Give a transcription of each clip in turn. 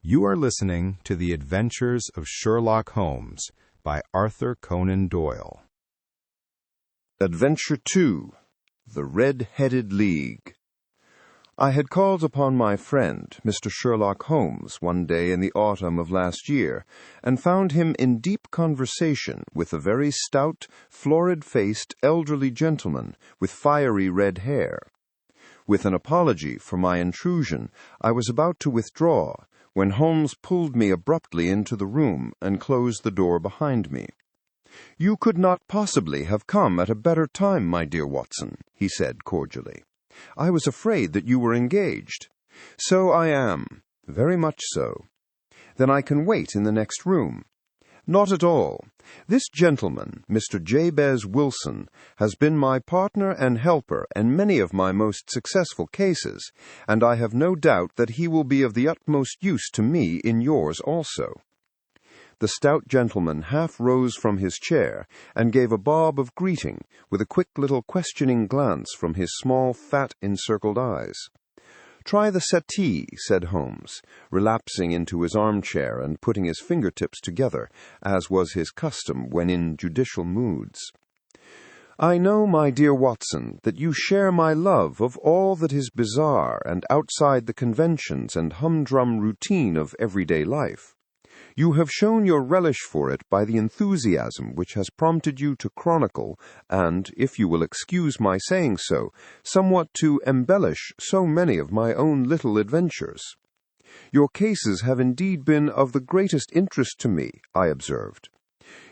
You are listening to The Adventures of Sherlock Holmes by Arthur Conan Doyle. Adventure 2, The Red-Headed League. I had called upon my friend, Mr. Sherlock Holmes, one day in the autumn of last year, and found him in deep conversation with a very stout, florid-faced, elderly gentleman with fiery red hair. With an apology for my intrusion, I was about to withdraw, when Holmes pulled me abruptly into the room and closed the door behind me. "You could not possibly have come at a better time, my dear Watson," he said cordially. "I was afraid that you were engaged." "So I am, very much so." "Then I can wait in the next room." "Not at all. This gentleman, Mr. Jabez Wilson, has been my partner and helper in many of my most successful cases, and I have no doubt that he will be of the utmost use to me in yours also." The stout gentleman half rose from his chair and gave a bob of greeting, with a quick little questioning glance from his small, fat, encircled eyes. "Try the settee," said Holmes, relapsing into his armchair and putting his fingertips together, as was his custom when in judicial moods. "I know, my dear Watson, that you share my love of all that is bizarre and outside the conventions and humdrum routine of everyday life. You have shown your relish for it by the enthusiasm which has prompted you to chronicle and, if you will excuse my saying so, somewhat to embellish so many of my own little adventures. Your cases have indeed been of the greatest interest to me," I observed.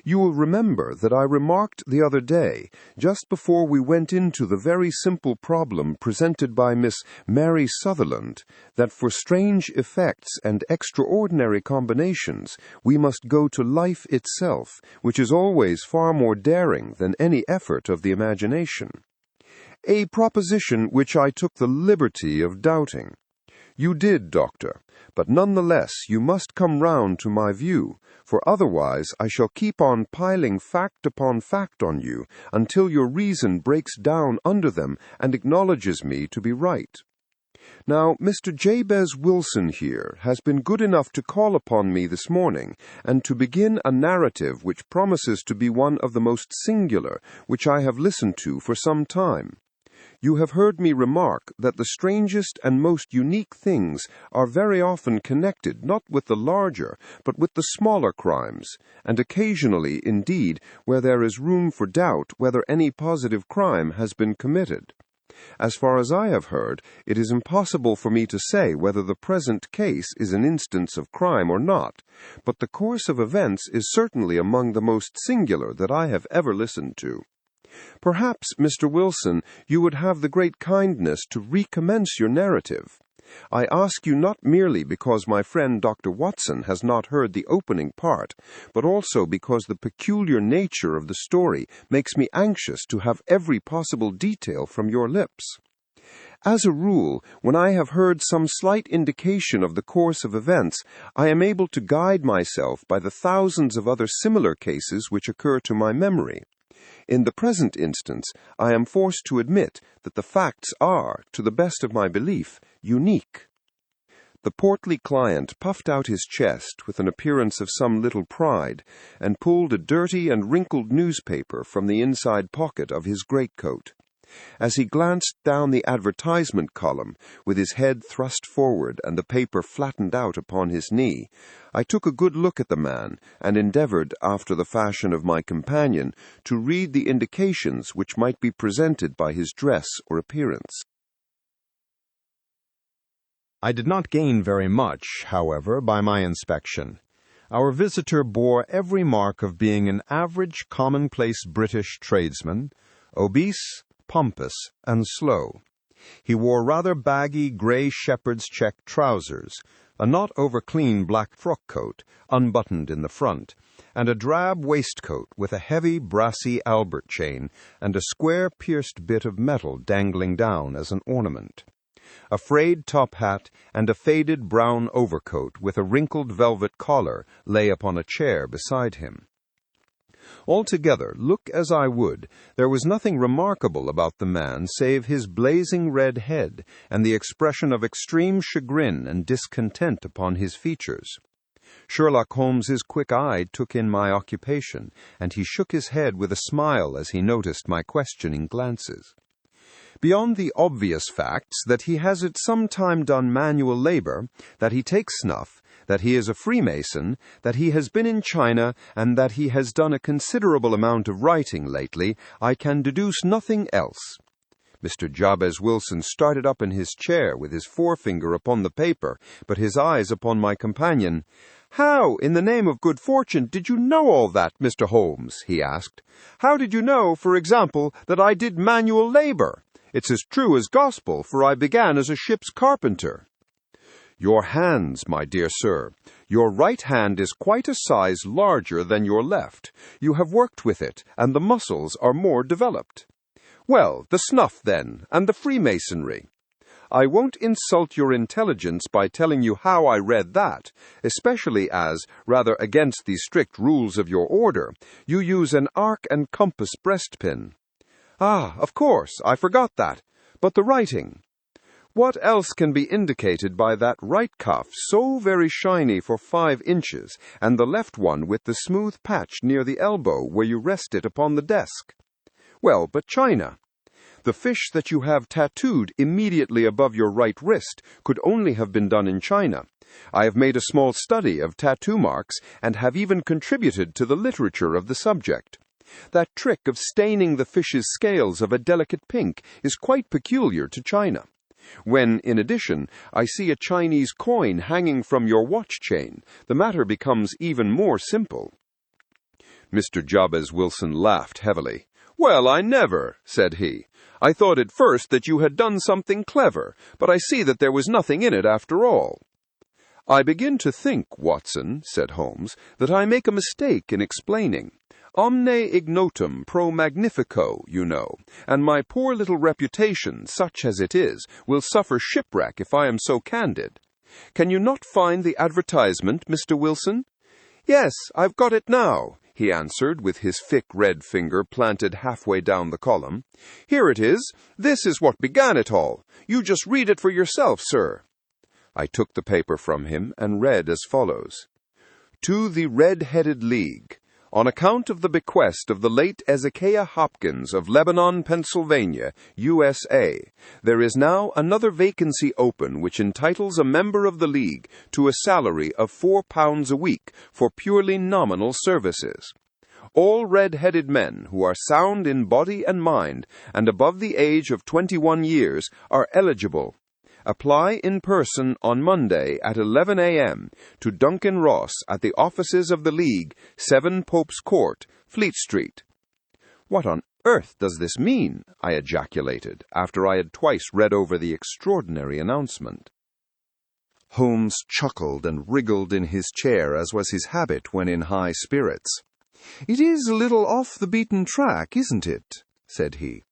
"You will remember that I remarked the other day, just before we went into the very simple problem presented by Miss Mary Sutherland, that for strange effects and extraordinary combinations we must go to life itself, which is always far more daring than any effort of the imagination. A proposition which I took the liberty of doubting. You did, Doctor, but nonetheless you must come round to my view, for otherwise I shall keep on piling fact upon fact on you until your reason breaks down under them and acknowledges me to be right. Now, Mr. Jabez Wilson here has been good enough to call upon me this morning and to begin a narrative which promises to be one of the most singular which I have listened to for some time. You have heard me remark that the strangest and most unique things are very often connected not with the larger, but with the smaller crimes, and occasionally, indeed, where there is room for doubt whether any positive crime has been committed. As far as I have heard, it is impossible for me to say whether the present case is an instance of crime or not, but the course of events is certainly among the most singular that I have ever listened to. Perhaps, Mr. Wilson, you would have the great kindness to recommence your narrative. I ask you not merely because my friend Dr. Watson has not heard the opening part, but also because the peculiar nature of the story makes me anxious to have every possible detail from your lips. As a rule, when I have heard some slight indication of the course of events, I am able to guide myself by the thousands of other similar cases which occur to my memory. In the present instance, I am forced to admit that the facts are, to the best of my belief, unique." The portly client puffed out his chest with an appearance of some little pride, and pulled a dirty and wrinkled newspaper from the inside pocket of his greatcoat. As he glanced down the advertisement column, with his head thrust forward and the paper flattened out upon his knee, I took a good look at the man, and endeavored, after the fashion of my companion, to read the indications which might be presented by his dress or appearance. I did not gain very much, however, by my inspection. Our visitor bore every mark of being an average commonplace British tradesman, obese, pompous, and slow. He wore rather baggy grey shepherd's check trousers, a not over-clean black frock-coat, unbuttoned in the front, and a drab waistcoat with a heavy brassy Albert chain and a square pierced bit of metal dangling down as an ornament. A frayed top hat and a faded brown overcoat with a wrinkled velvet collar lay upon a chair beside him. Altogether, look as I would, there was nothing remarkable about the man save his blazing red head and the expression of extreme chagrin and discontent upon his features. Sherlock Holmes's quick eye took in my occupation, and he shook his head with a smile as he noticed my questioning glances. Beyond the obvious facts that he has at some time done manual labor, that he takes snuff, that he is a Freemason, that he has been in China, and that he has done a considerable amount of writing lately, I can deduce nothing else. Mr. Jabez Wilson started up in his chair with his forefinger upon the paper, but his eyes upon my companion. "How, in the name of good fortune, did you know all that, Mr. Holmes?" he asked. "How did you know, for example, that I did manual labor? It's as true as gospel, for I began as a ship's carpenter." "Your hands, my dear sir. Your right hand is quite a size larger than your left. You have worked with it, and the muscles are more developed." "Well, the snuff, then, and the Freemasonry." "I won't insult your intelligence by telling you how I read that, especially as, rather against the strict rules of your order, you use an arc and compass breastpin." "Ah, of course, I forgot that. But the writing?" "What else can be indicated by that right cuff so very shiny for 5 inches, and the left one with the smooth patch near the elbow where you rest it upon the desk?" "Well, but China. The fish that you have tattooed immediately above your right wrist could only have been done in China. I have made a small study of tattoo marks, and have even contributed to the literature of the subject. That trick of staining the fish's scales of a delicate pink is quite peculiar to China. When, in addition, I see a Chinese coin hanging from your watch chain, the matter becomes even more simple." Mr. Jabez Wilson laughed heavily. "Well, I never," said he. "I thought at first that you had done something clever, but I see that there was nothing in it after all." "I begin to think, Watson," said Holmes, "that I make a mistake in explaining. Omne ignotum pro magnifico, you know, and my poor little reputation, such as it is, will suffer shipwreck if I am so candid. Can you not find the advertisement, Mr. Wilson?" "Yes, I've got it now," he answered, with his thick red finger planted halfway down the column. "Here it is. This is what began it all. You just read it for yourself, sir." I took the paper from him and read as follows. "To the Red-Headed League. On account of the bequest of the late Ezekiah Hopkins of Lebanon, Pennsylvania, USA, there is now another vacancy open which entitles a member of the League to a salary of £4 a week for purely nominal services. All red-headed men who are sound in body and mind and above the age of 21 years are eligible. Apply in person on Monday at 11 a.m. to Duncan Ross at the offices of the League, 7 Pope's Court, Fleet Street." "What on earth does this mean?" I ejaculated, after I had twice read over the extraordinary announcement. Holmes chuckled and wriggled in his chair, as was his habit when in high spirits. "It is a little off the beaten track, isn't it?" said he.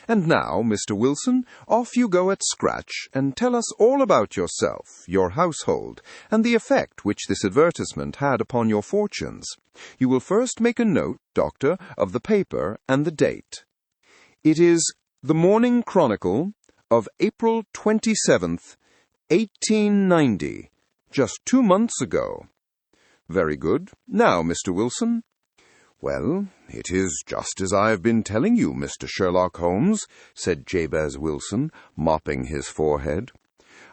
"And now, Mr. Wilson, off you go at scratch, and tell us all about yourself, your household, and the effect which this advertisement had upon your fortunes. You will first make a note, Doctor, of the paper and the date." "It is the Morning Chronicle of April 27th, 1890, just 2 months ago." "Very good. Now, Mr. Wilson." "Well, it is just as I have been telling you, Mr. Sherlock Holmes," said Jabez Wilson, mopping his forehead.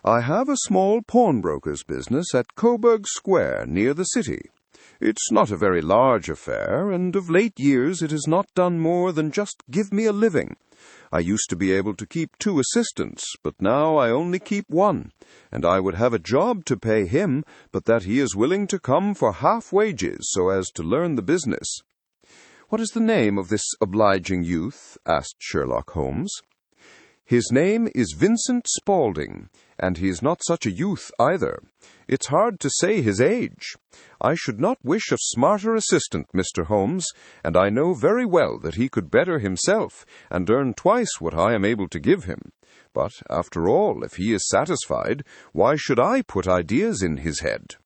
"I have a small pawnbroker's business at Coburg Square, near the city. It's not a very large affair, and of late years it has not done more than just give me a living. I used to be able to keep 2 assistants, but now I only keep 1, and I would have a job to pay him, but that he is willing to come for half wages so as to learn the business." "What is the name of this obliging youth?" asked Sherlock Holmes. "His name is Vincent Spaulding, and he is not such a youth either. It's hard to say his age. I should not wish a smarter assistant, Mr. Holmes, and I know very well that he could better himself and earn twice what I am able to give him. But, after all, if he is satisfied, why should I put ideas in his head?"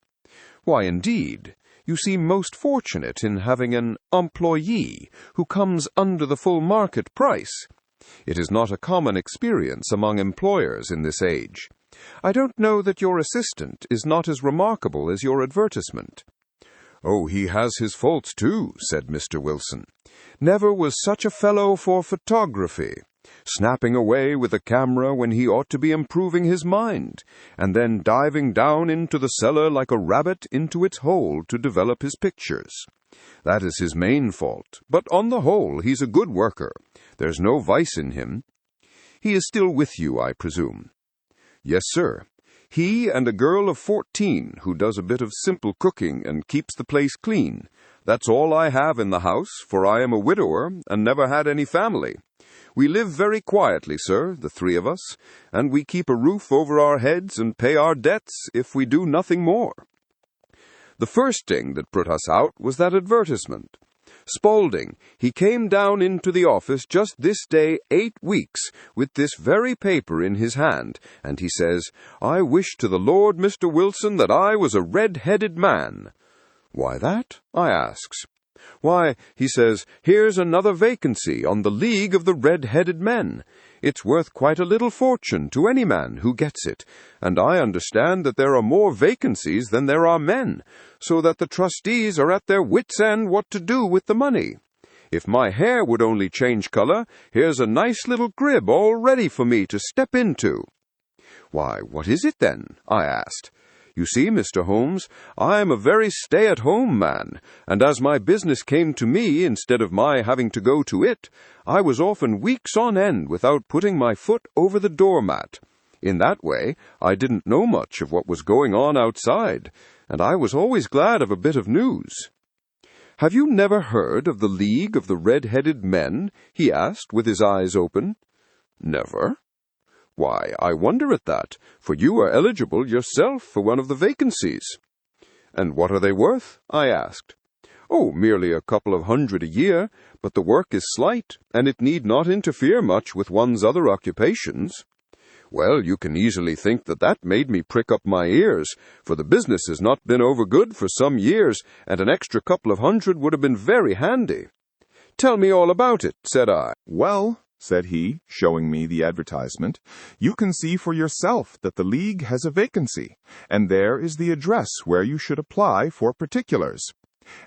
"Why, indeed? You seem most fortunate in having an employee who comes under the full market price. It is not a common experience among employers in this age. I don't know that your assistant is not as remarkable as your advertisement." "Oh, he has his faults too," said Mr. Wilson. "Never was such a fellow for photography. Snapping away with a camera when he ought to be improving his mind, and then diving down into the cellar like a rabbit into its hole to develop his pictures. That is his main fault, but on the whole he's a good worker. There's no vice in him. He is still with you, I presume?" "Yes, sir. He and a girl of 14 who does a bit of simple cooking and keeps the place clean. That's all I have in the house, for I am a widower and never had any family. We live very quietly, sir, the three of us, and we keep a roof over our heads and pay our debts if we do nothing more." The first thing that put us out was that advertisement. Spaulding, he came down into the office just this day 8 weeks with this very paper in his hand, and he says, "I wish to the Lord, Mr. Wilson, that I was a red-headed man." "Why that?" I asks. "Why," he says, "here's another vacancy on the League of the Red-Headed Men. It's worth quite a little fortune to any man who gets it, and I understand that there are more vacancies than there are men, so that the trustees are at their wits' end what to do with the money. If my hair would only change color, here's a nice little crib all ready for me to step into." "Why, what is it then?" I asked. "You see, Mr. Holmes, I am a very stay-at-home man, and as my business came to me instead of my having to go to it, I was often weeks on end without putting my foot over the doormat. In that way, I didn't know much of what was going on outside, and I was always glad of a bit of news." "Have you never heard of the League of the Red-Headed Men?" he asked, with his eyes open. "Never." "Why, I wonder at that, for you are eligible yourself for one of the vacancies." "And what are they worth?" I asked. "Oh, merely a couple of hundred a year, but the work is slight, and it need not interfere much with one's other occupations." Well, you can easily think that made me prick up my ears, for the business has not been over good for some years, and an extra couple of hundred would have been very handy. "Tell me all about it," said I. "Well," said he, showing me the advertisement, "you can see for yourself that the League has a vacancy, and there is the address where you should apply for particulars.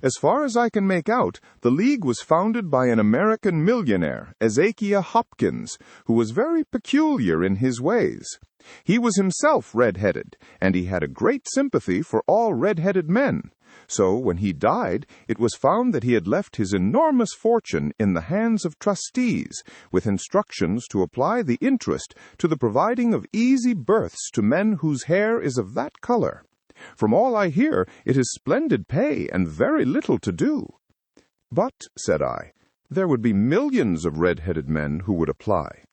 As far as I can make out, the League was founded by an American millionaire, Ezekiah Hopkins, who was very peculiar in his ways. He was himself red-headed, and he had a great sympathy for all red-headed men. So, when he died, it was found that he had left his enormous fortune in the hands of trustees, with instructions to apply the interest to the providing of easy berths to men whose hair is of that color. From all I hear, it is splendid pay and very little to do." "But," said I, "there would be millions of red-headed men who would apply."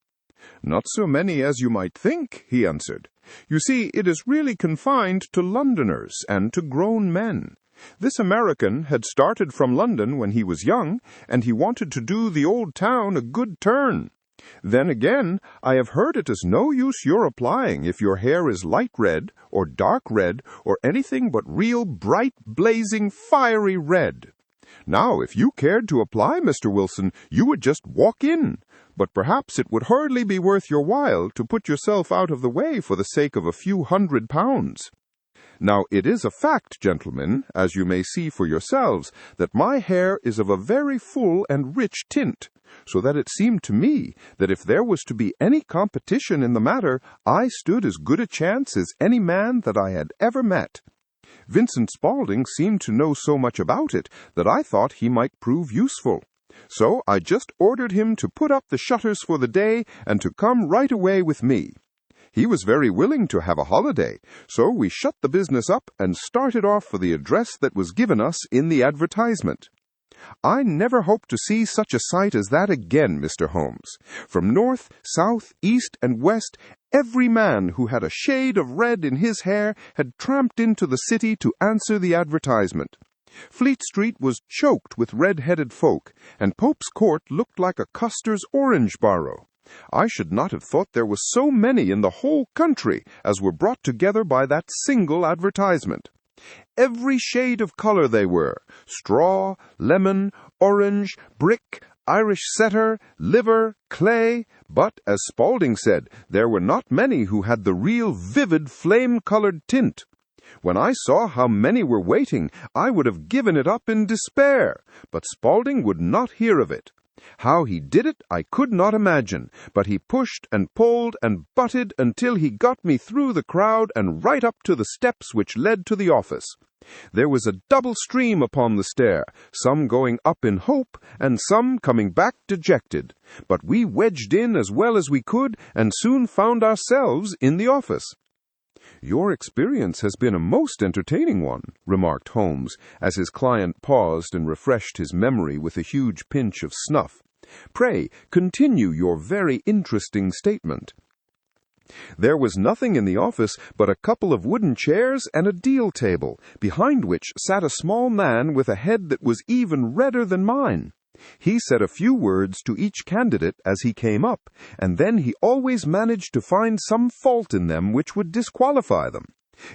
"Not so many as you might think," he answered. "You see, it is really confined to Londoners and to grown men. This American had started from London when he was young, and he wanted to do the old town a good turn. Then again, I have heard it is no use your applying if your hair is light red, or dark red, or anything but real bright, blazing, fiery red. Now, if you cared to apply, Mr. Wilson, you would just walk in, but perhaps it would hardly be worth your while to put yourself out of the way for the sake of a few £100. Now, it is a fact, gentlemen, as you may see for yourselves, that my hair is of a very full and rich tint, so that it seemed to me that if there was to be any competition in the matter, I stood as good a chance as any man that I had ever met. Vincent Spaulding seemed to know so much about it that I thought he might prove useful. So I just ordered him to put up the shutters for the day and to come right away with me. He was very willing to have a holiday, so we shut the business up and started off for the address that was given us in the advertisement. I never hope to see such a sight as that again, Mr. Holmes. From north, south, east, and west, every man who had a shade of red in his hair had tramped into the city to answer the advertisement. Fleet Street was choked with red-headed folk, and Pope's Court looked like a Custer's orange barrow. I should not have thought there was so many in the whole country as were brought together by that single advertisement. every shade of color they were: straw, lemon, orange, brick, Irish setter, liver, clay, but, as Spaulding said, there were not many who had the real vivid flame-colored tint. When I saw how many were waiting, I would have given it up in despair, but Spaulding would not hear of it. How he did it I could not imagine, but he pushed and pulled and butted until he got me through the crowd and right up to the steps which led to the office. There was a double stream upon the stair, some going up in hope, and some coming back dejected. But we wedged in as well as we could, and soon found ourselves in the office. "Your experience has been a most entertaining one," remarked Holmes, as his client paused and refreshed his memory with a huge pinch of snuff. "Pray, continue your very interesting statement." "There was nothing in the office but a couple of wooden chairs and a deal table, behind which sat a small man with a head that was even redder than mine. He said a few words to each candidate as he came up, and then he always managed to find some fault in them which would disqualify them.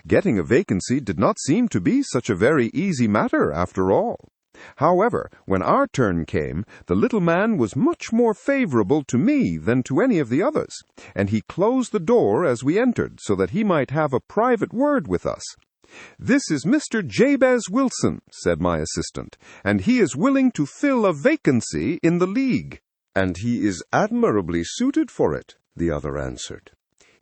Getting a vacancy did not seem to be such a very easy matter after all. However, when our turn came, the little man was much more favorable to me than to any of the others, and he closed the door as we entered so that he might have a private word with us. 'This is Mr. Jabez Wilson,' said my assistant, 'and he is willing to fill a vacancy in the League.' 'And he is admirably suited for it,' the other answered.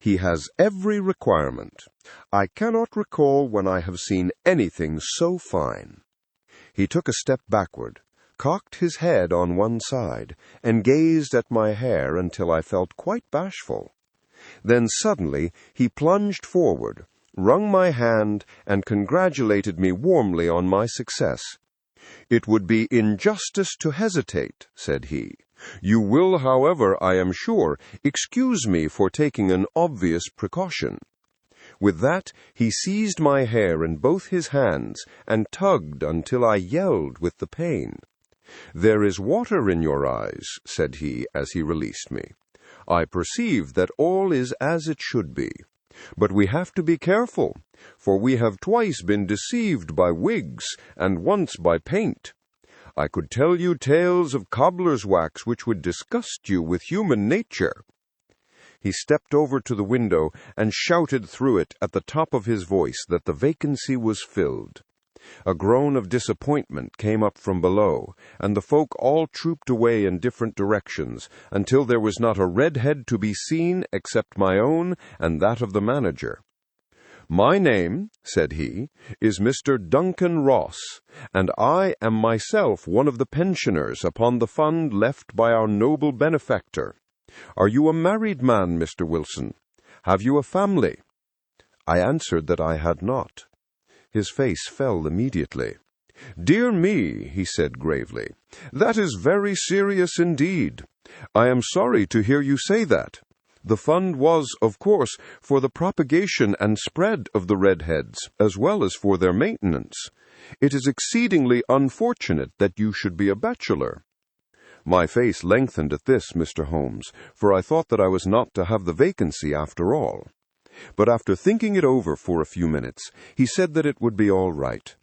'He has every requirement. I cannot recall when I have seen anything so fine.' He took a step backward, cocked his head on one side, and gazed at my hair until I felt quite bashful. Then suddenly he plunged forward, wrung my hand, and congratulated me warmly on my success. 'It would be injustice to hesitate,' said he. 'You will, however, I am sure, excuse me for taking an obvious precaution.' With that, he seized my hair in both his hands and tugged until I yelled with the pain. 'There is water in your eyes,' said he as he released me. 'I perceive that all is as it should be. But we have to be careful, for we have twice been deceived by wigs and once by paint. I could tell you tales of cobbler's wax which would disgust you with human nature.' He stepped over to the window and shouted through it at the top of his voice that the vacancy was filled. A groan of disappointment came up from below, and the folk all trooped away in different directions, until there was not a red head to be seen except my own and that of the manager. 'My name,' said he, 'is Mr. Duncan Ross, and I am myself one of the pensioners upon the fund left by our noble benefactor. Are you a married man, Mr. Wilson? Have you a family?' I answered that I had not. His face fell immediately. 'Dear me,' he said gravely, 'that is very serious indeed. I am sorry to hear you say that. The fund was, of course, for the propagation and spread of the redheads, as well as for their maintenance. It is exceedingly unfortunate that you should be a bachelor.' My face lengthened at this, Mr. Holmes, for I thought that I was not to have the vacancy after all. But after thinking it over for a few minutes, he said that it would be all right.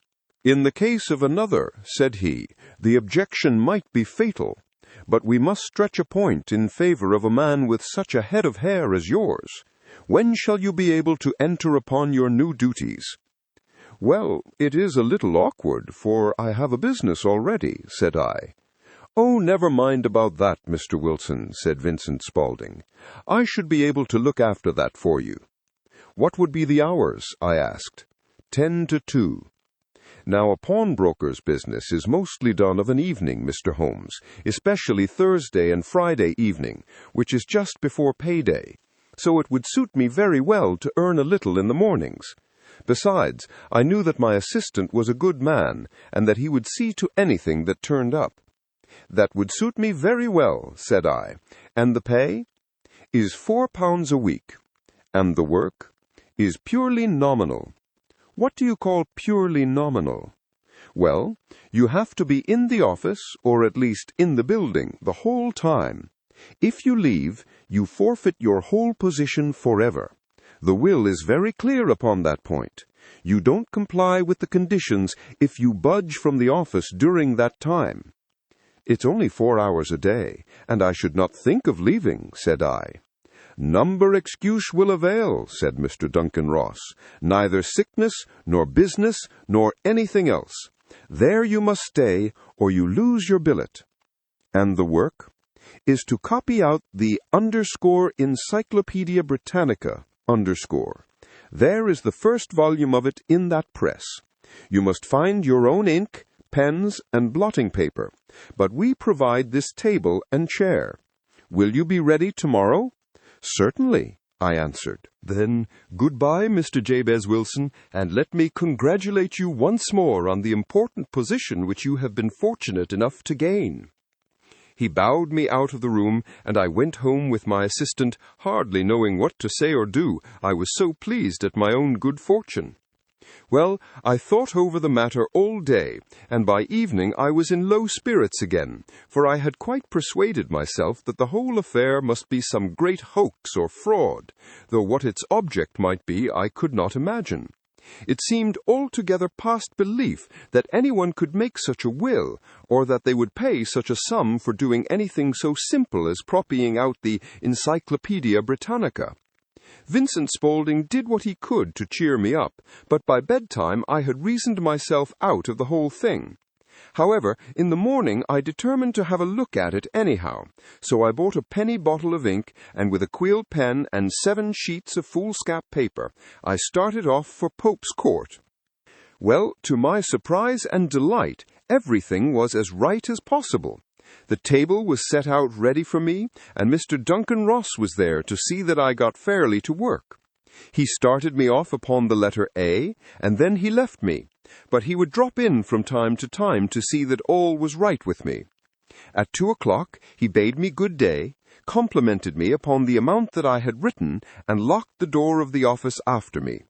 'In the case of another,' said he, 'the objection might be fatal, but we must stretch a point in favor of a man with such a head of hair as yours. When shall you be able to enter upon your new duties?' 'Well, it is a little awkward, for I have a business already,' said I. 'Oh, never mind about that, Mr. Wilson,' said Vincent Spaulding. 'I should be able to look after that for you.' 'What would be the hours?' I asked. 10 to 2. Now, a pawnbroker's business is mostly done of an evening, Mr. Holmes, especially Thursday and Friday evening, which is just before payday, so it would suit me very well to earn a little in the mornings. Besides, I knew that my assistant was a good man, and that he would see to anything that turned up.' 'That would suit me very well,' said I. 'And the pay?' 'Is £4 a week.' 'And the work?' 'Is purely nominal.' 'What do you call purely nominal?' 'Well, you have to be in the office, or at least in the building, the whole time. If you leave, you forfeit your whole position forever. The will is very clear upon that point. You don't comply with the conditions if you budge from the office during that time." "It's only 4 hours a day, and I should not think of leaving," said I. "Number excuse will avail," said Mr. Duncan Ross. "Neither sickness, nor business, nor anything else. There you must stay, or you lose your billet." "And the work?" "Is to copy out the Encyclopedia Britannica, There is the first volume of it in that press. You must find your own ink, pens, and blotting paper, but we provide this table and chair. Will you be ready tomorrow?" "Certainly," I answered. "Then goodbye, Mr. Jabez Wilson, and let me congratulate you once more on the important position which you have been fortunate enough to gain." He bowed me out of the room, and I went home with my assistant, hardly knowing what to say or do. I was so pleased at my own good fortune. Well, I thought over the matter all day, and by evening I was in low spirits again, for I had quite persuaded myself that the whole affair must be some great hoax or fraud, though what its object might be I could not imagine. It seemed altogether past belief that anyone could make such a will, or that they would pay such a sum for doing anything so simple as copying out the Encyclopedia Britannica. Vincent Spaulding did what he could to cheer me up, but by bedtime I had reasoned myself out of the whole thing. However, in the morning I determined to have a look at it anyhow, so I bought a penny bottle of ink, and with a quill pen and 7 sheets of foolscap paper, I started off for Pope's Court. Well, to my surprise and delight, everything was as right as possible. The table was set out ready for me, and Mr. Duncan Ross was there to see that I got fairly to work. He started me off upon the letter A, and then he left me, but he would drop in from time to time to see that all was right with me. At 2 o'clock he bade me good day, complimented me upon the amount that I had written, and locked the door of the office after me.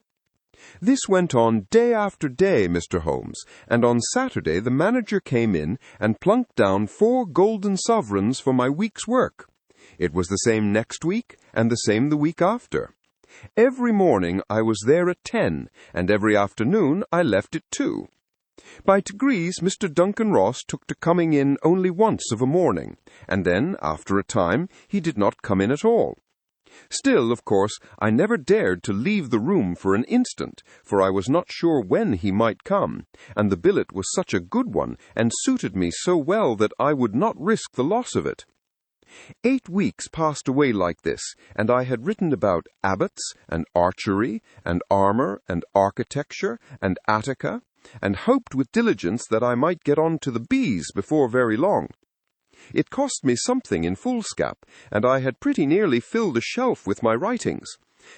This went on day after day, Mr. Holmes, and on Saturday the manager came in and plunked down 4 golden sovereigns for my week's work. It was the same next week, and the same the week after. Every morning I was there at 10, and every afternoon I left at 2. By degrees Mr. Duncan Ross took to coming in only once of a morning, and then, after a time, he did not come in at all. Still, of course, I never dared to leave the room for an instant, for I was not sure when he might come, and the billet was such a good one, and suited me so well that I would not risk the loss of it. 8 weeks passed away like this, and I had written about abbots, and archery, and armor, and architecture, and Attica, and hoped with diligence that I might get on to the bees before very long. It cost me something in foolscap, and I had pretty nearly filled a shelf with my writings,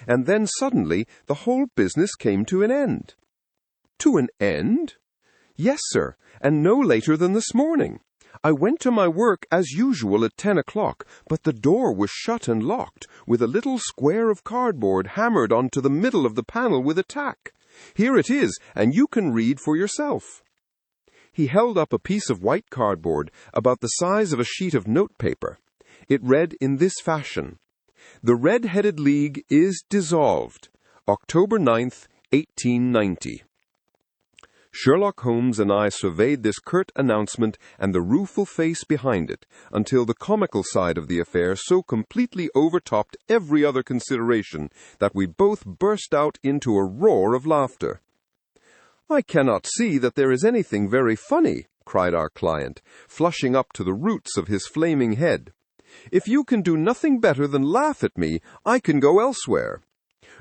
and then suddenly the whole business came to an end. To an end? Yes, sir, and no later than this morning. I went to my work as usual at 10 o'clock, but the door was shut and locked, with a little square of cardboard hammered onto the middle of the panel with a tack. Here it is, and you can read for yourself. He held up a piece of white cardboard about the size of a sheet of notepaper. It read in this fashion: "The Red-Headed League is dissolved. October 9th, 1890. Sherlock Holmes and I surveyed this curt announcement and the rueful face behind it, until the comical side of the affair so completely overtopped every other consideration that we both burst out into a roar of laughter. "I cannot see that there is anything very funny," cried our client, flushing up to the roots of his flaming head. "If you can do nothing better than laugh at me, I can go elsewhere."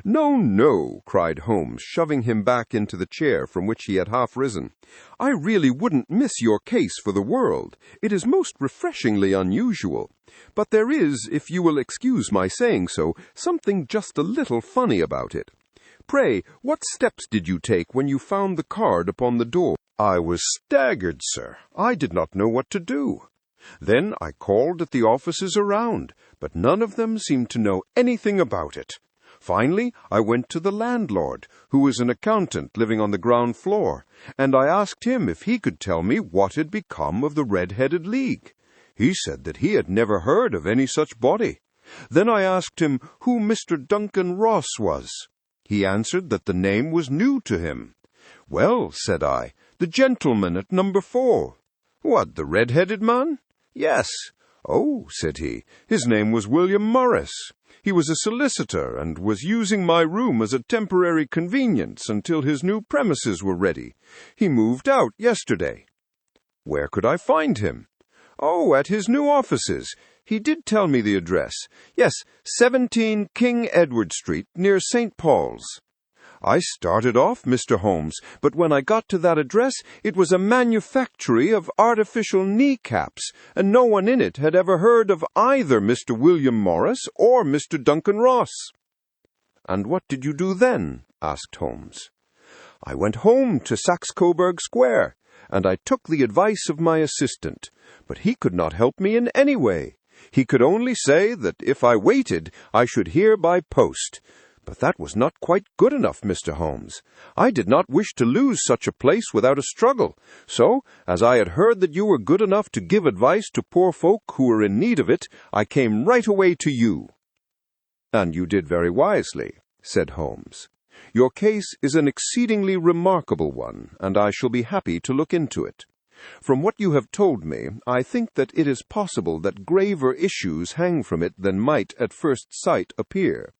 "No, no," cried Holmes, shoving him back into the chair from which he had half risen. "I really wouldn't miss your case for the world. It is most refreshingly unusual. But there is, if you will excuse my saying so, something just a little funny about it. Pray, what steps did you take when you found the card upon the door?" "I was staggered, sir. I did not know what to do. Then I called at the offices around, but none of them seemed to know anything about it. Finally, I went to the landlord, who is an accountant living on the ground floor, and I asked him if he could tell me what had become of the Red-Headed League. He said that he had never heard of any such body. Then I asked him who Mr. Duncan Ross was. He answered that the name was new to him. "Well," said I, "the gentleman at number 4. "What, the red-headed man?" "Yes." "Oh," said he, "his name was William Morris. He was a solicitor and was using my room as a temporary convenience until his new premises were ready. He moved out yesterday." "Where could I find him?" "Oh, at his new offices. He did tell me the address. Yes, 17 King Edward Street, near St. Paul's." I started off, Mr. Holmes, but when I got to that address, it was a manufactory of artificial kneecaps, and no one in it had ever heard of either Mr. William Morris or Mr. Duncan Ross. "And what did you do then?" asked Holmes. "I went home to Saxe-Coburg Square, and I took the advice of my assistant, but he could not help me in any way. He could only say that if I waited, I should hear by post. But that was not quite good enough, Mr. Holmes. I did not wish to lose such a place without a struggle, so, as I had heard that you were good enough to give advice to poor folk who were in need of it, I came right away to you." "And you did very wisely," said Holmes. "Your case is an exceedingly remarkable one, and I shall be happy to look into it. From what you have told me, I think that it is possible that graver issues hang from it than might at first sight appear."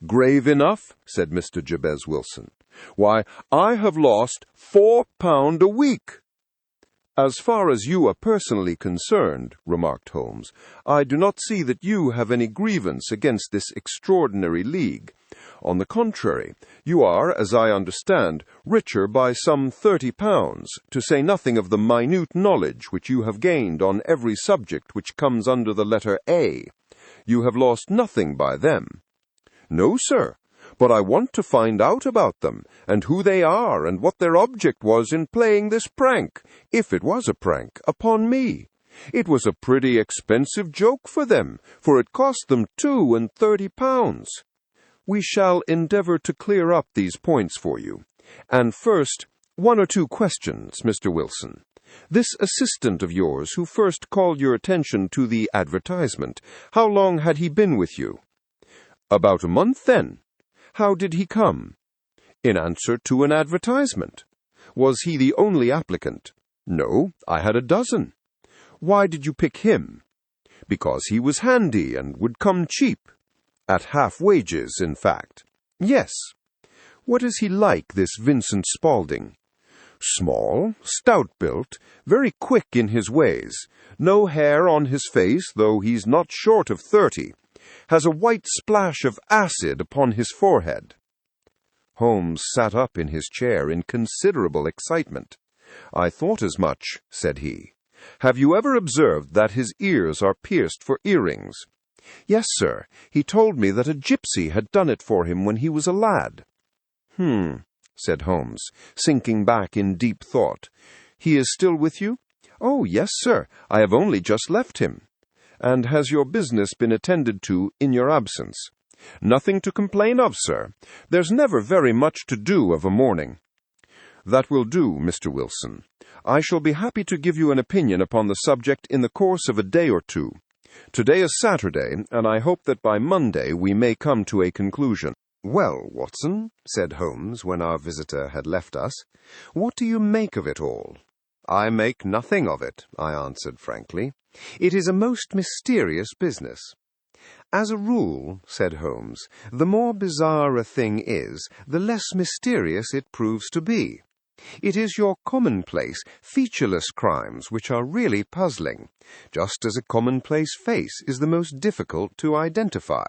"Grave enough," said Mr. Jabez Wilson. "Why, I have lost £4 a week." "As far as you are personally concerned," remarked Holmes, "I do not see that you have any grievance against this extraordinary league. On the contrary, you are, as I understand, richer by some £30, to say nothing of the minute knowledge which you have gained on every subject which comes under the letter A. You have lost nothing by them." "No, sir, but I want to find out about them, and who they are, and what their object was in playing this prank, if it was a prank, upon me. It was a pretty expensive joke for them, for it cost them £32. We shall endeavor to clear up these points for you. And first, 1 or 2 questions, Mr. Wilson. This assistant of yours who first called your attention to the advertisement, how long had he been with you?" "About a month, then." "How did he come?" "In answer to an advertisement." "Was he the only applicant?" "No, I had a dozen." "Why did you pick him?" "Because he was handy and would come cheap." "At half wages, in fact." "Yes." "What is he like, this Vincent Spaulding?" "Small, stout-built, very quick in his ways, no hair on his face, though he's not short of 30. Has a white splash of acid upon his forehead." Holmes sat up in his chair in considerable excitement. "I thought as much," said he. "Have you ever observed that his ears are pierced for earrings?" "Yes, sir. He told me that a gypsy had done it for him when he was a lad." Said Holmes, sinking back in deep thought. "He is still with you?" "Oh, yes, sir. I have only just left him." "And has your business been attended to in your absence?" "Nothing to complain of, sir. There's never very much to do of a morning." "That will do, Mr. Wilson. I shall be happy to give you an opinion upon the subject in the course of a day or 2. Today is Saturday, and I hope that by Monday we may come to a conclusion." "Well, Watson," said Holmes when our visitor had left us, "what do you make of it all?" "I make nothing of it," I answered frankly. "It is a most mysterious business." "As a rule," said Holmes, "the more bizarre a thing is, the less mysterious it proves to be. It is your commonplace, featureless crimes which are really puzzling, just as a commonplace face is the most difficult to identify.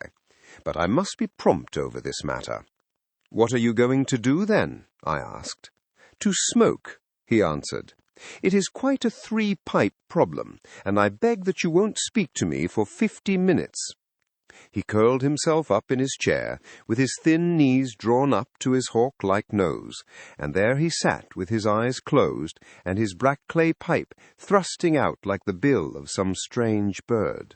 But I must be prompt over this matter." "What are you going to do, then?" I asked. "To smoke," he answered. "It is quite a 3-pipe problem, and I beg that you won't speak to me for 50 minutes. He curled himself up in his chair, with his thin knees drawn up to his hawk-like nose, and there he sat with his eyes closed and his black clay pipe thrusting out like the bill of some strange bird.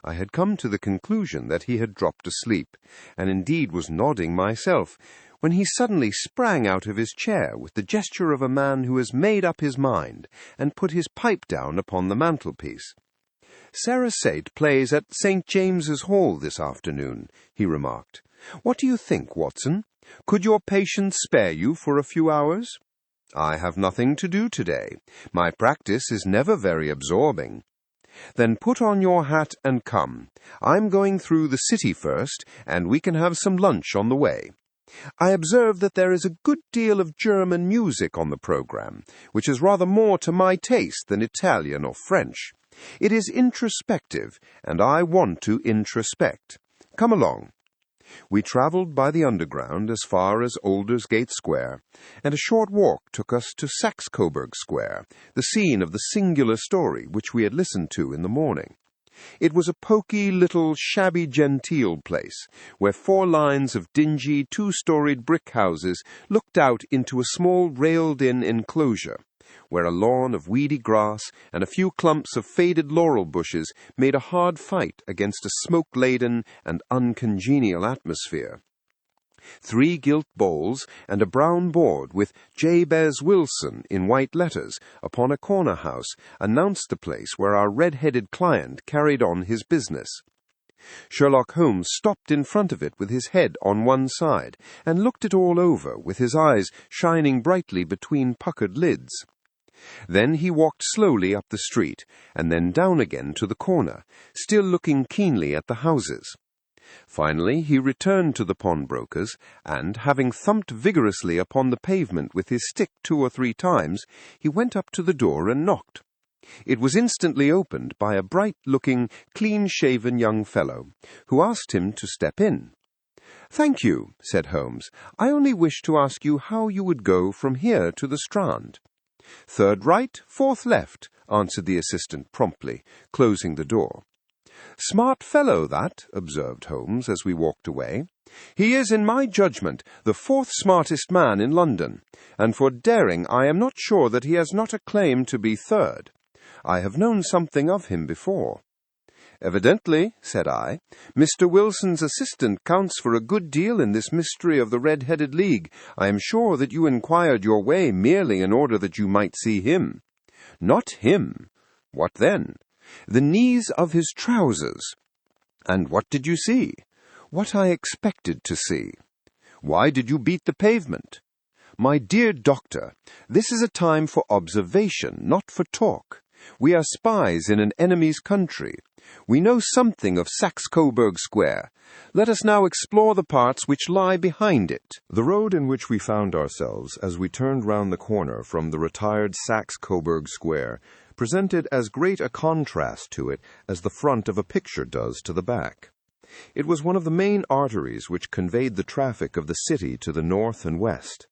I had come to the conclusion that he had dropped asleep, and indeed was nodding myself, when he suddenly sprang out of his chair with the gesture of a man who has made up his mind, and put his pipe down upon the mantelpiece. "Sarah Sate plays at St. James's Hall this afternoon," he remarked. What do you think, Watson? Could your patient spare you for a few hours? I have nothing to do today. My practice is never very absorbing. Then put on your hat and come. I'm going through the city first, and we can have some lunch on the way. I observe that there is a good deal of German music on the program, which is rather more to my taste than Italian or French. It is introspective, and I want to introspect. Come along. We travelled by the Underground as far as Aldersgate Square, and a short walk took us to Saxe-Coburg Square, the scene of the singular story which we had listened to in the morning. It was a poky little shabby-genteel place, where 4 lines of dingy 2-storied brick houses looked out into a small railed-in enclosure, where a lawn of weedy grass and a few clumps of faded laurel bushes made a hard fight against a smoke-laden and uncongenial atmosphere. 3 gilt bowls and a brown board with Jabez Wilson in white letters upon a corner house announced the place where our red-headed client carried on his business. Sherlock Holmes stopped in front of it with his head on one side and looked it all over with his eyes shining brightly between puckered lids. Then he walked slowly up the street, and then down again to the corner, still looking keenly at the houses. Finally he returned to the pawnbroker's, and, having thumped vigorously upon the pavement with his stick 2 or 3 times, he went up to the door and knocked. It was instantly opened by a bright-looking, clean-shaven young fellow, who asked him to step in. "Thank you," said Holmes. "I only wish to ask you how you would go from here to the Strand." "3rd right, 4th left," answered the assistant promptly, closing the door. "Smart fellow, that," observed Holmes as we walked away. "He is, in my judgment, the 4th smartest man in London, and for daring I am not sure that he has not a claim to be 3rd. I have known something of him before." "Evidently," said I, "Mr. Wilson's assistant counts for a good deal in this mystery of the Red-Headed League. I am sure that you inquired your way merely in order that you might see him." "Not him." "What then?" "The knees of his trousers." "And what did you see?" "What I expected to see." "Why did you beat the pavement?" "My dear doctor, this is a time for observation, not for talk. We are spies in an enemy's country. We know something of Saxe-Coburg Square. Let us now explore the parts which lie behind it." The road in which we found ourselves as we turned round the corner from the retired Saxe-Coburg Square presented as great a contrast to it as the front of a picture does to the back. It was one of the main arteries which conveyed the traffic of the city to the north and west.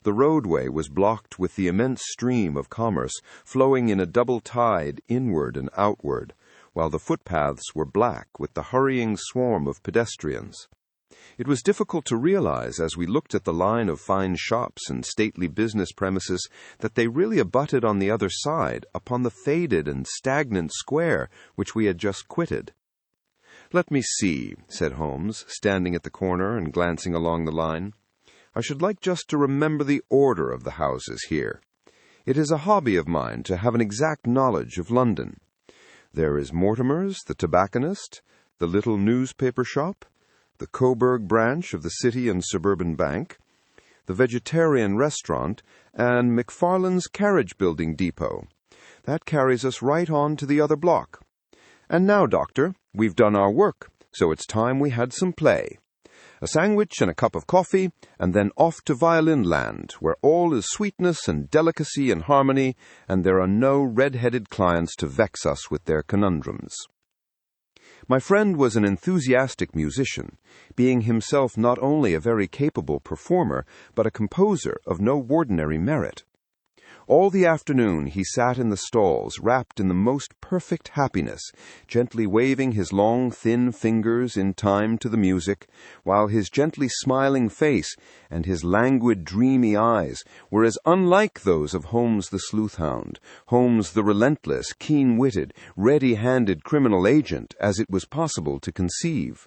The roadway was blocked with the immense stream of commerce flowing in a double tide inward and outward, while the footpaths were black with the hurrying swarm of pedestrians. It was difficult to realize, as we looked at the line of fine shops and stately business premises, that they really abutted on the other side upon the faded and stagnant square which we had just quitted. "Let me see," said Holmes, standing at the corner and glancing along the line. "I should like just to remember the order of the houses here. It is a hobby of mine to have an exact knowledge of London. There is Mortimer's, the tobacconist, the little newspaper shop, the Coburg branch of the City and Suburban Bank, the vegetarian restaurant, and McFarlane's carriage-building depot. That carries us right on to the other block. And now, Doctor, we've done our work, so it's time we had some play. A sandwich and a cup of coffee, and then off to violin land, where all is sweetness and delicacy and harmony, and there are no red-headed clients to vex us with their conundrums." My friend was an enthusiastic musician, being himself not only a very capable performer, but a composer of no ordinary merit. All the afternoon he sat in the stalls, wrapped in the most perfect happiness, gently waving his long, thin fingers in time to the music, while his gently smiling face and his languid, dreamy eyes were as unlike those of Holmes the sleuth-hound, Holmes the relentless, keen-witted, ready-handed criminal agent, as it was possible to conceive.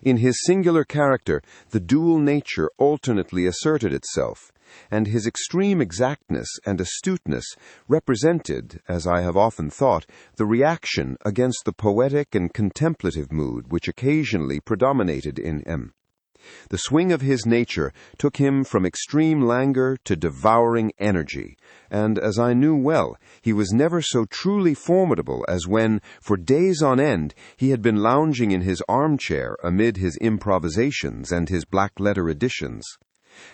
In his singular character, the dual nature alternately asserted itself, and his extreme exactness and astuteness represented, as I have often thought, the reaction against the poetic and contemplative mood which occasionally predominated in him. The swing of his nature took him from extreme languor to devouring energy, and, as I knew well, he was never so truly formidable as when, for days on end, he had been lounging in his armchair amid his improvisations and his black-letter editions.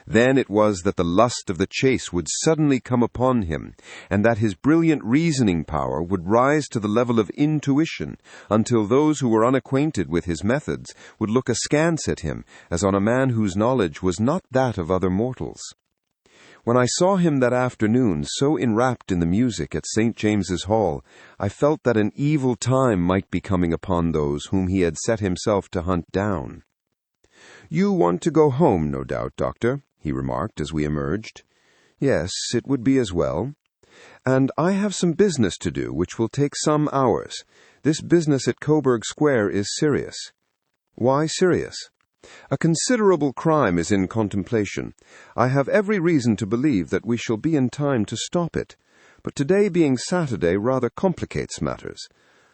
Then it was that the lust of the chase would suddenly come upon him, and that his brilliant reasoning power would rise to the level of intuition, until those who were unacquainted with his methods would look askance at him, as on a man whose knowledge was not that of other mortals. When I saw him that afternoon so enwrapped in the music at St. James's Hall, I felt that an evil time might be coming upon those whom he had set himself to hunt down. "You want to go home, no doubt, Doctor," he remarked as we emerged. "Yes, it would be as well. And I have some business to do which will take some hours. This business at Coburg Square is serious." "Why serious?" "A considerable crime is in contemplation. I have every reason to believe that we shall be in time to stop it. But today being Saturday rather complicates matters.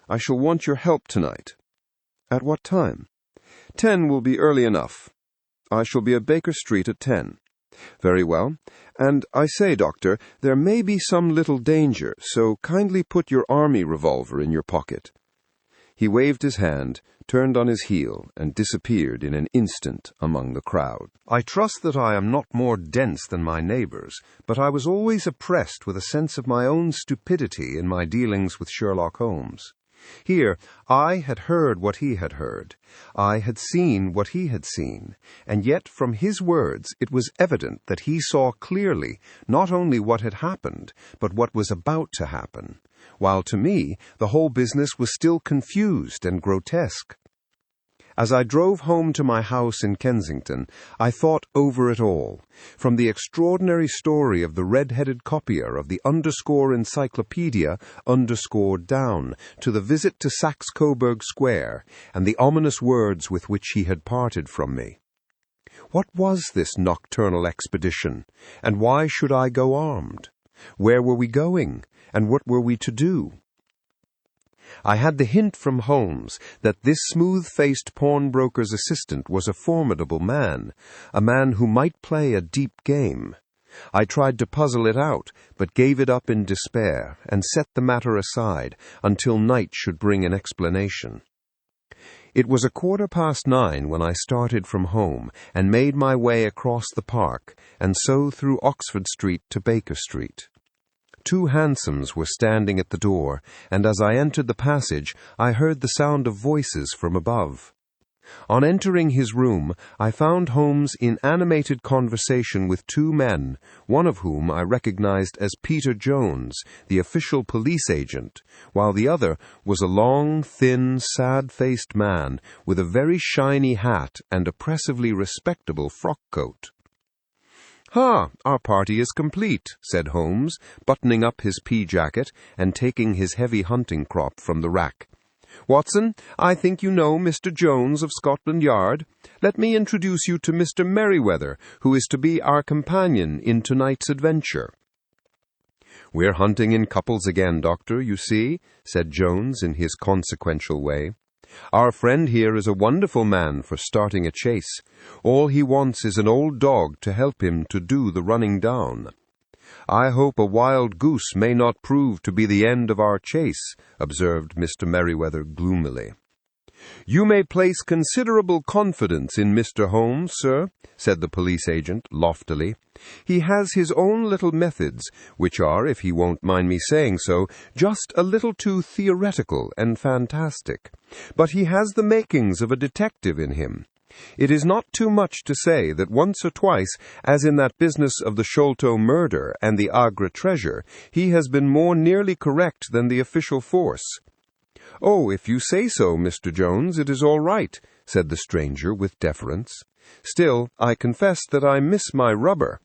I shall want your help tonight." "At what time?" 10 will be early enough. I shall be at Baker Street at 10. "Very well. And I say, Doctor, there may be some little danger, so kindly put your army revolver in your pocket." He waved his hand, turned on his heel, and disappeared in an instant among the crowd. I trust that I am not more dense than my neighbors, but I was always oppressed with a sense of my own stupidity in my dealings with Sherlock Holmes. Here, I had heard what he had heard. I had seen what he had seen, and yet from his words it was evident that he saw clearly not only what had happened, but what was about to happen, while to me the whole business was still confused and grotesque. As I drove home to my house in Kensington, I thought over it all, from the extraordinary story of the red-headed copier of the underscore encyclopedia underscored down, to the visit to Saxe-Coburg Square, and the ominous words with which he had parted from me. What was this nocturnal expedition, and why should I go armed? Where were we going, and what were we to do? I had the hint from Holmes that this smooth-faced pawnbroker's assistant was a formidable man, a man who might play a deep game. I tried to puzzle it out, but gave it up in despair, and set the matter aside until night should bring an explanation. It was 9:15 when I started from home and made my way across the park, and so through Oxford Street to Baker Street. 2 hansoms were standing at the door, and as I entered the passage, I heard the sound of voices from above. On entering his room, I found Holmes in animated conversation with 2 men, one of whom I recognized as Peter Jones, the official police agent, while the other was a long, thin, sad-faced man with a very shiny hat and oppressively respectable frock-coat. "Ah, our party is complete," said Holmes, buttoning up his pea-jacket and taking his heavy hunting crop from the rack. "Watson, I think you know Mr. Jones of Scotland Yard. Let me introduce you to Mr. Merryweather, who is to be our companion in tonight's adventure." "We're hunting in couples again, Doctor, you see," said Jones in his consequential way. "Our friend here is a wonderful man for starting a chase. All he wants is an old dog to help him to do the running down." "I hope a wild goose may not prove to be the end of our chase," observed Mr. Merryweather gloomily. "You may place considerable confidence in Mr. Holmes, sir," said the police agent loftily. "He has his own little methods, which are, if he won't mind me saying so, just a little too theoretical and fantastic. But he has the makings of a detective in him. It is not too much to say that once or twice, as in that business of the Sholto murder and the Agra treasure, he has been more nearly correct than the official force." "Oh, if you say so, Mr. Jones, it is all right," said the stranger with deference. "Still, I confess that I miss my rubber.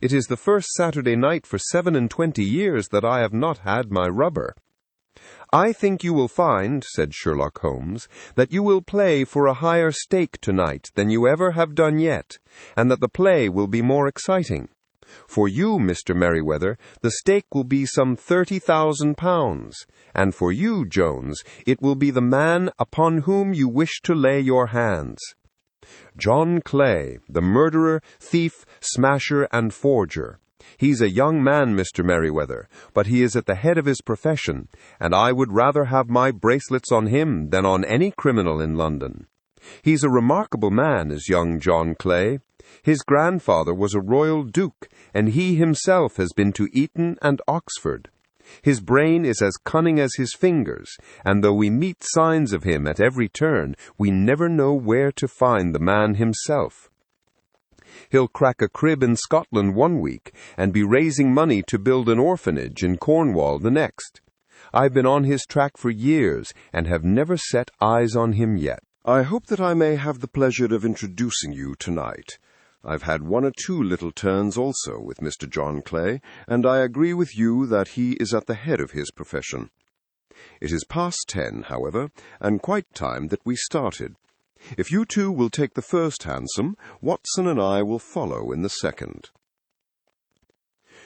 It is the first Saturday night for 27 years that I have not had my rubber." "I think you will find," said Sherlock Holmes, "that you will play for a higher stake tonight than you ever have done yet, and that the play will be more exciting. For you, Mr. Merryweather, the stake will be some £30,000, and for you, Jones, it will be the man upon whom you wish to lay your hands. John Clay, the murderer, thief, smasher, and forger. He's a young man, Mr. Merryweather, but he is at the head of his profession, and I would rather have my bracelets on him than on any criminal in London. He's a remarkable man, is young John Clay. His grandfather was a royal duke, and he himself has been to Eton and Oxford. His brain is as cunning as his fingers, and though we meet signs of him at every turn, we never know where to find the man himself. He'll crack a crib in Scotland one week, and be raising money to build an orphanage in Cornwall the next. I've been on his track for years, and have never set eyes on him yet. I hope that I may have the pleasure of introducing you tonight. I've had one or two little turns also with Mr. John Clay, and I agree with you that he is at the head of his profession. It is past 10, however, and quite time that we started. If you two will take the first hansom, Watson and I will follow in the second.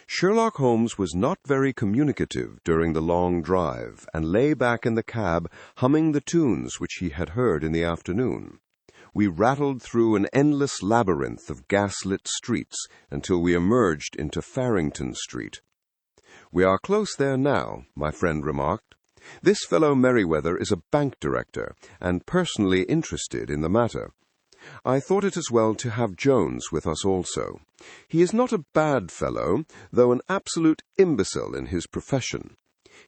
Sherlock Holmes was not very communicative during the long drive, and lay back in the cab humming the tunes which he had heard in the afternoon. We rattled through an endless labyrinth of gas-lit streets until we emerged into Farrington Street. "We are close there now," my friend remarked. "This fellow Merryweather is a bank director, and personally interested in the matter. I thought it as well to have Jones with us also. He is not a bad fellow, though an absolute imbecile in his profession.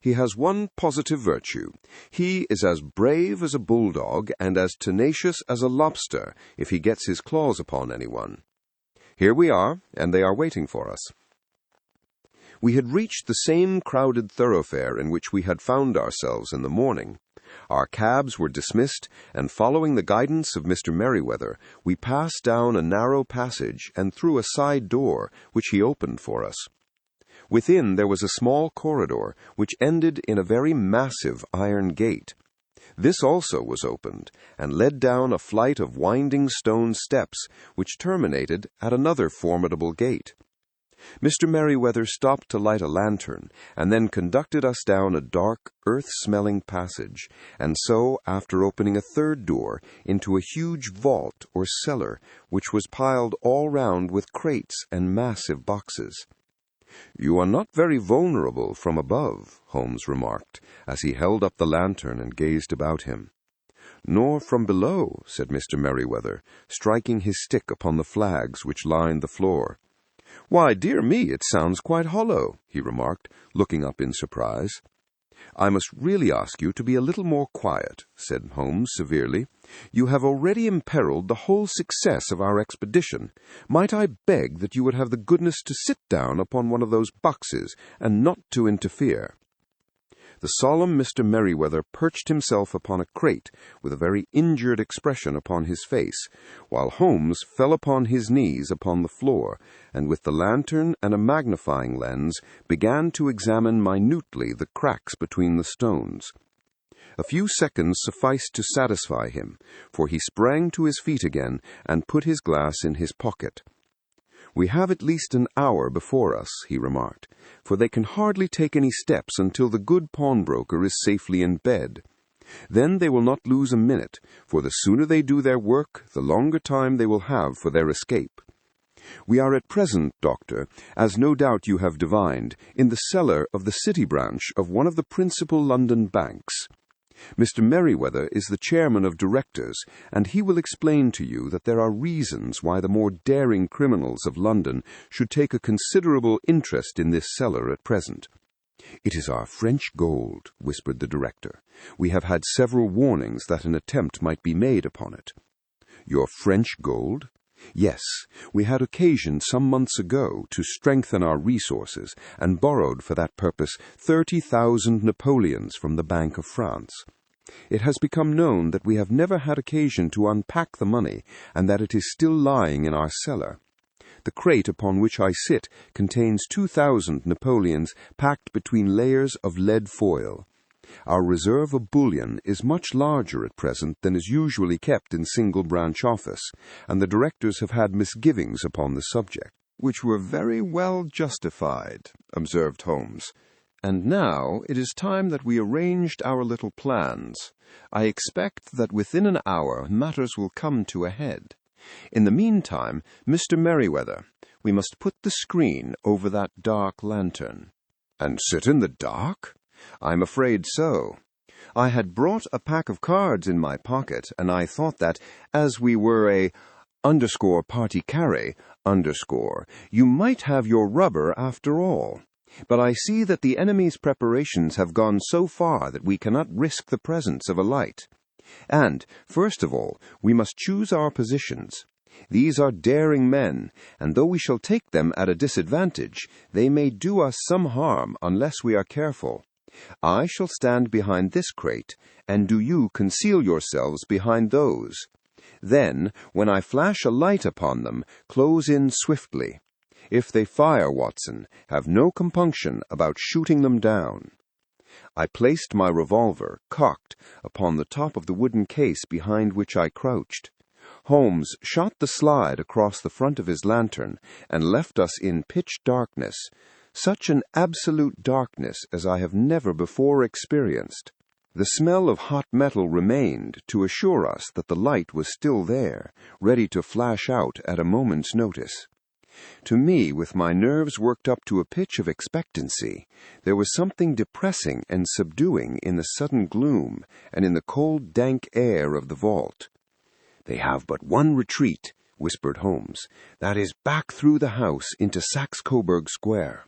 He has one positive virtue. He is as brave as a bulldog and as tenacious as a lobster if he gets his claws upon anyone. Here we are, and they are waiting for us." We had reached the same crowded thoroughfare in which we had found ourselves in the morning. Our cabs were dismissed, and following the guidance of Mr. Merryweather, we passed down a narrow passage and through a side door, which he opened for us. Within there was a small corridor, which ended in a very massive iron gate. This also was opened, and led down a flight of winding stone steps, which terminated at another formidable gate. Mr. Merryweather stopped to light a lantern, and then conducted us down a dark, earth-smelling passage, and so, after opening a third door, into a huge vault or cellar, which was piled all round with crates and massive boxes. "You are not very vulnerable from above," Holmes remarked, as he held up the lantern and gazed about him. "Nor from below," said Mr. Merryweather, striking his stick upon the flags which lined the floor. "Why, dear me, it sounds quite hollow," he remarked, looking up in surprise. "I must really ask you to be a little more quiet," said Holmes severely. "You have already imperiled the whole success of our expedition. Might I beg that you would have the goodness to sit down upon one of those boxes, and not to interfere?" The solemn Mr. Merryweather perched himself upon a crate with a very injured expression upon his face, while Holmes fell upon his knees upon the floor, and with the lantern and a magnifying lens began to examine minutely the cracks between the stones. A few seconds sufficed to satisfy him, for he sprang to his feet again and put his glass in his pocket. "We have at least an hour before us," he remarked, "for they can hardly take any steps until the good pawnbroker is safely in bed. Then they will not lose a minute, for the sooner they do their work, the longer time they will have for their escape. We are at present, Doctor, as no doubt you have divined, in the cellar of the City branch of one of the principal London banks. Mr. Merryweather is the chairman of directors, and he will explain to you that there are reasons why the more daring criminals of London should take a considerable interest in this cellar at present." "It is our French gold," whispered the director. "We have had several warnings that an attempt might be made upon it." "Your French gold?" "Yes, we had occasion some months ago to strengthen our resources, and borrowed for that purpose 30,000 Napoleons from the Bank of France. It has become known that we have never had occasion to unpack the money, and that it is still lying in our cellar. The crate upon which I sit contains 2,000 Napoleons packed between layers of lead foil. Our reserve of bullion is much larger at present than is usually kept in single branch office, and the directors have had misgivings upon the subject. "Which were very well justified," observed Holmes. "And now it is time that we arranged our little plans. I expect that within an hour matters will come to a head. In the meantime, Mr. Merriweather, we must put the screen over that dark lantern." "And sit in the dark?" "I'm afraid so. I had brought a pack of cards in my pocket, and I thought that, as we were a _party carry, you might have your rubber after all. But I see that the enemy's preparations have gone so far that we cannot risk the presence of a light. And, first of all, we must choose our positions. These are daring men, and though we shall take them at a disadvantage, they may do us some harm unless we are careful. I shall stand behind this crate, and do you conceal yourselves behind those. Then, when I flash a light upon them, close in swiftly. If they fire, Watson, have no compunction about shooting them down." I placed my revolver, cocked, upon the top of the wooden case behind which I crouched. Holmes shot the slide across the front of his lantern and left us in pitch darkness, such an absolute darkness as I have never before experienced. The smell of hot metal remained to assure us that the light was still there, ready to flash out at a moment's notice. To me, with my nerves worked up to a pitch of expectancy, there was something depressing and subduing in the sudden gloom and in the cold, dank air of the vault. "They have but one retreat," whispered Holmes. "That is back through the house into Saxe-Coburg Square.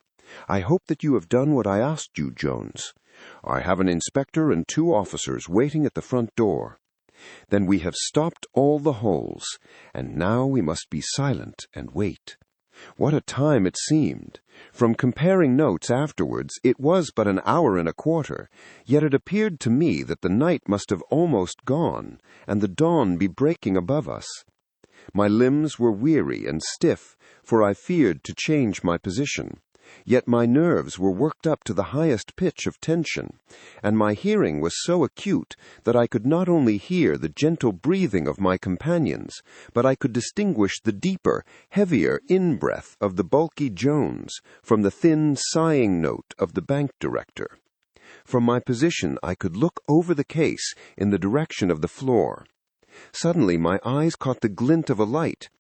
I hope that you have done what I asked you, Jones. I have an inspector and 2 officers waiting at the front door. Then we have stopped all the holes, and now we must be silent and wait." What a time it seemed! From comparing notes afterwards, it was but an hour and a quarter, yet it appeared to me that the night must have almost gone, and the dawn be breaking above us. My limbs were weary and stiff, for I feared to change my position. Yet my nerves were worked up to the highest pitch of tension, and my hearing was so acute that I could not only hear the gentle breathing of my companions, but I could distinguish the deeper, heavier in-breath of the bulky Jones from the thin, sighing note of the bank director. From my position I could look over the case in the direction of the floor. Suddenly my eyes caught the glint of a light.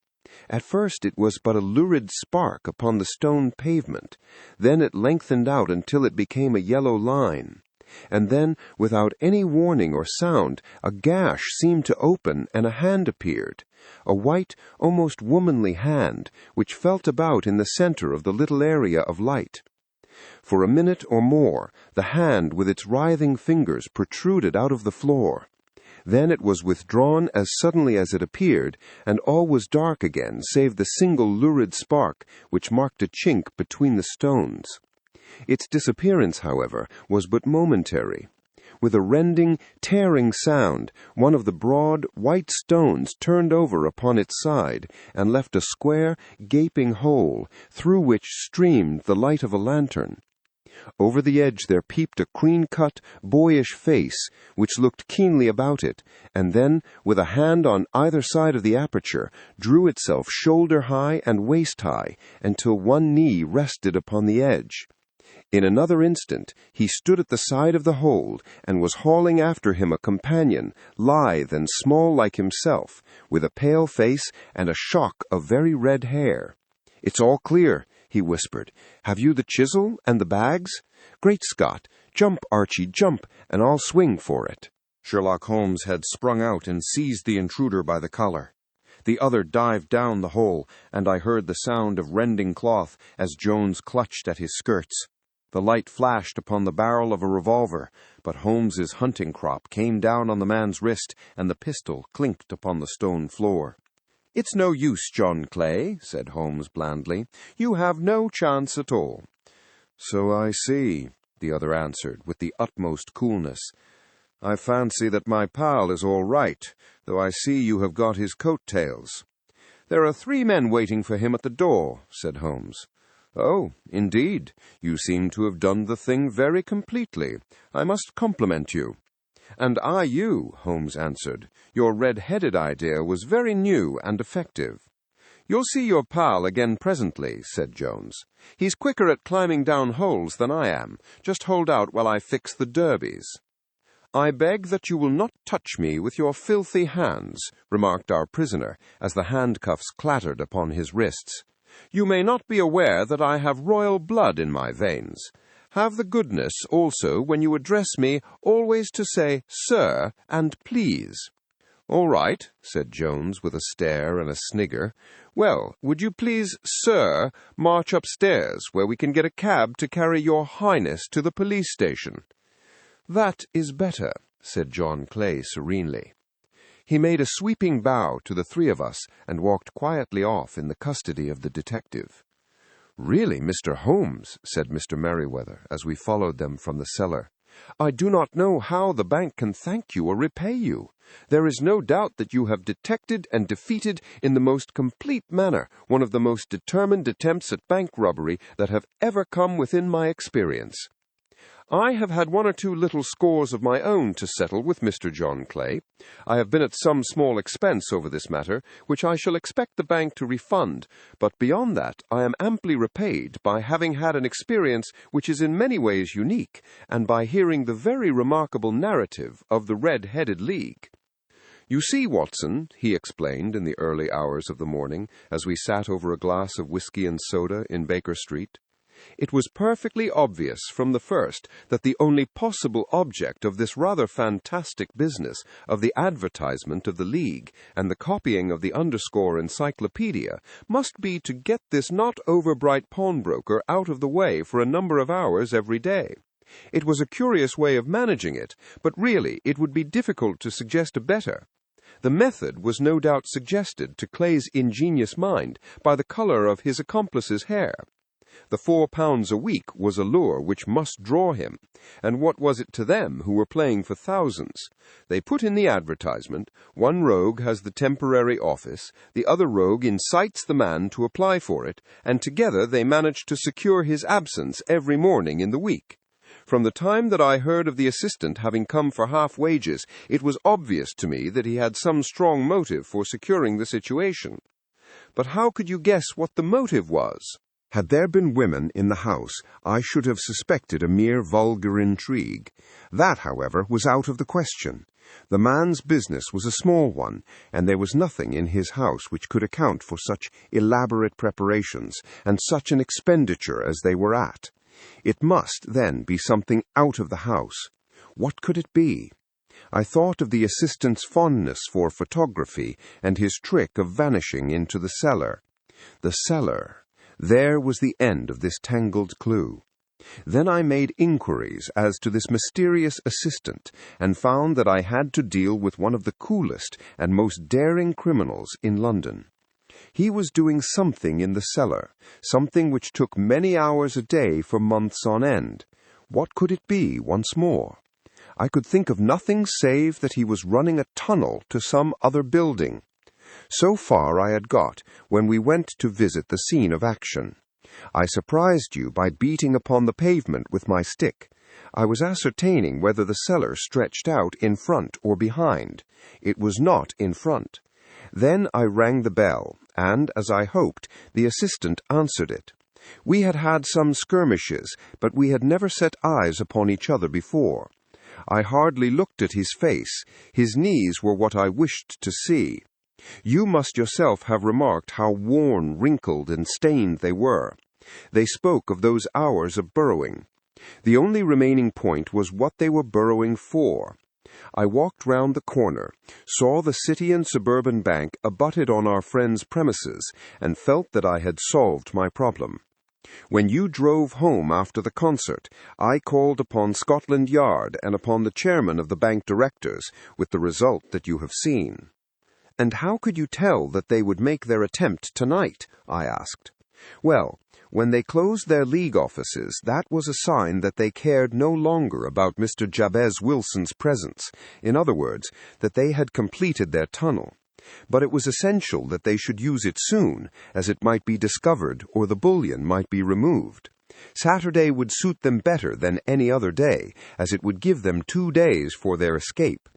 At first it was but a lurid spark upon the stone pavement. Then it lengthened out until it became a yellow line. And then, without any warning or sound, a gash seemed to open and a hand appeared, a white, almost womanly hand, which felt about in the center of the little area of light. For a minute or more, the hand with its writhing fingers protruded out of the floor. Then it was withdrawn as suddenly as it appeared, and all was dark again, save the single lurid spark which marked a chink between the stones. Its disappearance, however, was but momentary. With a rending, tearing sound, one of the broad, white stones turned over upon its side and left a square, gaping hole, through which streamed the light of a lantern. Over the edge there peeped a clean-cut, boyish face, which looked keenly about it, and then, with a hand on either side of the aperture, drew itself shoulder-high and waist-high, until one knee rested upon the edge. In another instant he stood at the side of the hold, and was hauling after him a companion, lithe and small like himself, with a pale face and a shock of very red hair. "It's all clear," he whispered. "Have you the chisel and the bags? Great Scott! Jump, Archie, jump, and I'll swing for it." Sherlock Holmes had sprung out and seized the intruder by the collar. The other dived down the hole, and I heard the sound of rending cloth as Jones clutched at his skirts. The light flashed upon the barrel of a revolver, but Holmes's hunting crop came down on the man's wrist, and the pistol clinked upon the stone floor. "It's no use, John Clay," said Holmes blandly. "You have no chance at all." "So I see," the other answered, with the utmost coolness. "I fancy that my pal is all right, though I see you have got his coat-tails." "There are 3 men waiting for him at the door," said Holmes. "Oh, indeed. You seem to have done the thing very completely. I must compliment you." "And I you," Holmes answered. "Your red-headed idea was very new and effective." "You'll see your pal again presently," said Jones. "He's quicker at climbing down holes than I am. Just hold out while I fix the derbies." "I beg that you will not touch me with your filthy hands," remarked our prisoner, as the handcuffs clattered upon his wrists. "You may not be aware that I have royal blood in my veins. Have the goodness, also, when you address me, always to say 'sir' and 'please.'" "All right," said Jones, with a stare and a snigger. "Well, would you please, sir, march upstairs, where we can get a cab to carry your highness to the police station?" "That is better," said John Clay serenely. He made a sweeping bow to the three of us and walked quietly off in the custody of the detective. "Really, Mr. Holmes," said Mr. Merriweather, as we followed them from the cellar, "I do not know how the bank can thank you or repay you. There is no doubt that you have detected and defeated in the most complete manner one of the most determined attempts at bank robbery that have ever come within my experience. I have had one or two little scores of my own to settle with Mr. John Clay. I have been at some small expense over this matter, which I shall expect the bank to refund, but beyond that I am amply repaid by having had an experience which is in many ways unique, and by hearing the very remarkable narrative of the Red-Headed League. You see, Watson," he explained in the early hours of the morning, as we sat over a glass of whiskey and soda in Baker Street, "it was perfectly obvious from the first that the only possible object of this rather fantastic business of the advertisement of the League and the copying of the underscore encyclopedia must be to get this not over-bright pawnbroker out of the way for a number of hours every day. It was a curious way of managing it, but really it would be difficult to suggest a better. The method was no doubt suggested to Clay's ingenious mind by the color of his accomplice's hair. The £4 a week was a lure which must draw him, and what was it to them who were playing for thousands? They put in the advertisement, one rogue has the temporary office, the other rogue incites the man to apply for it, and together they managed to secure his absence every morning in the week. From the time that I heard of the assistant having come for half wages, it was obvious to me that he had some strong motive for securing the situation. But how could you guess what the motive was? Had there been women in the house, I should have suspected a mere vulgar intrigue. That, however, was out of the question. The man's business was a small one, and there was nothing in his house which could account for such elaborate preparations and such an expenditure as they were at. It must, then, be something out of the house. What could it be? I thought of the assistant's fondness for photography and his trick of vanishing into the cellar. The cellar. There was the end of this tangled clue. Then I made inquiries as to this mysterious assistant and found that I had to deal with one of the coolest and most daring criminals in London. He was doing something in the cellar, something which took many hours a day for months on end. What could it be, once more? I could think of nothing save that he was running a tunnel to some other building. So far I had got when we went to visit the scene of action. I surprised you by beating upon the pavement with my stick. I was ascertaining whether the cellar stretched out in front or behind. It was not in front. Then I rang the bell, and, as I hoped, the assistant answered it. We had had some skirmishes, but we had never set eyes upon each other before. I hardly looked at his face. His knees were what I wished to see. You must yourself have remarked how worn, wrinkled, and stained they were. They spoke of those hours of burrowing. The only remaining point was what they were burrowing for. I walked round the corner, saw the City and Suburban Bank abutted on our friend's premises, and felt that I had solved my problem. When you drove home after the concert, I called upon Scotland Yard and upon the chairman of the bank directors, with the result that you have seen. "And how could you tell that they would make their attempt tonight?" I asked. "Well, when they closed their League offices, that was a sign that they cared no longer about Mr. Jabez Wilson's presence. In other words, that they had completed their tunnel. But it was essential that they should use it soon, as it might be discovered or the bullion might be removed. Saturday would suit them better than any other day, as it would give them 2 days for their escape.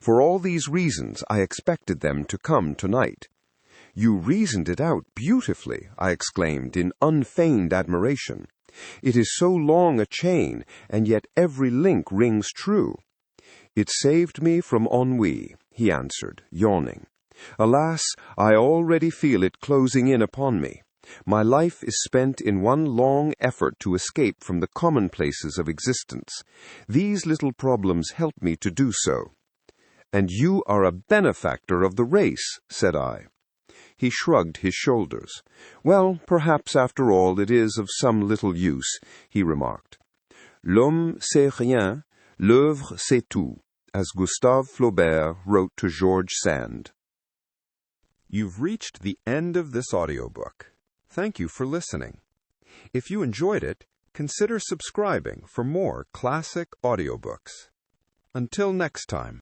For all these reasons, I expected them to come tonight. "You reasoned it out beautifully," I exclaimed in unfeigned admiration. "It is so long a chain, and yet every link rings true." "It saved me from ennui," he answered, yawning. "Alas, I already feel it closing in upon me. My life is spent in one long effort to escape from the commonplaces of existence. These little problems help me to do so." "And you are a benefactor of the race," said I. He shrugged his shoulders. "Well, perhaps after all it is of some little use," he remarked. "L'homme c'est rien, l'œuvre c'est tout," as Gustave Flaubert wrote to George Sand. You've reached the end of this audiobook. Thank you for listening. If you enjoyed it, consider subscribing for more classic audiobooks. Until next time.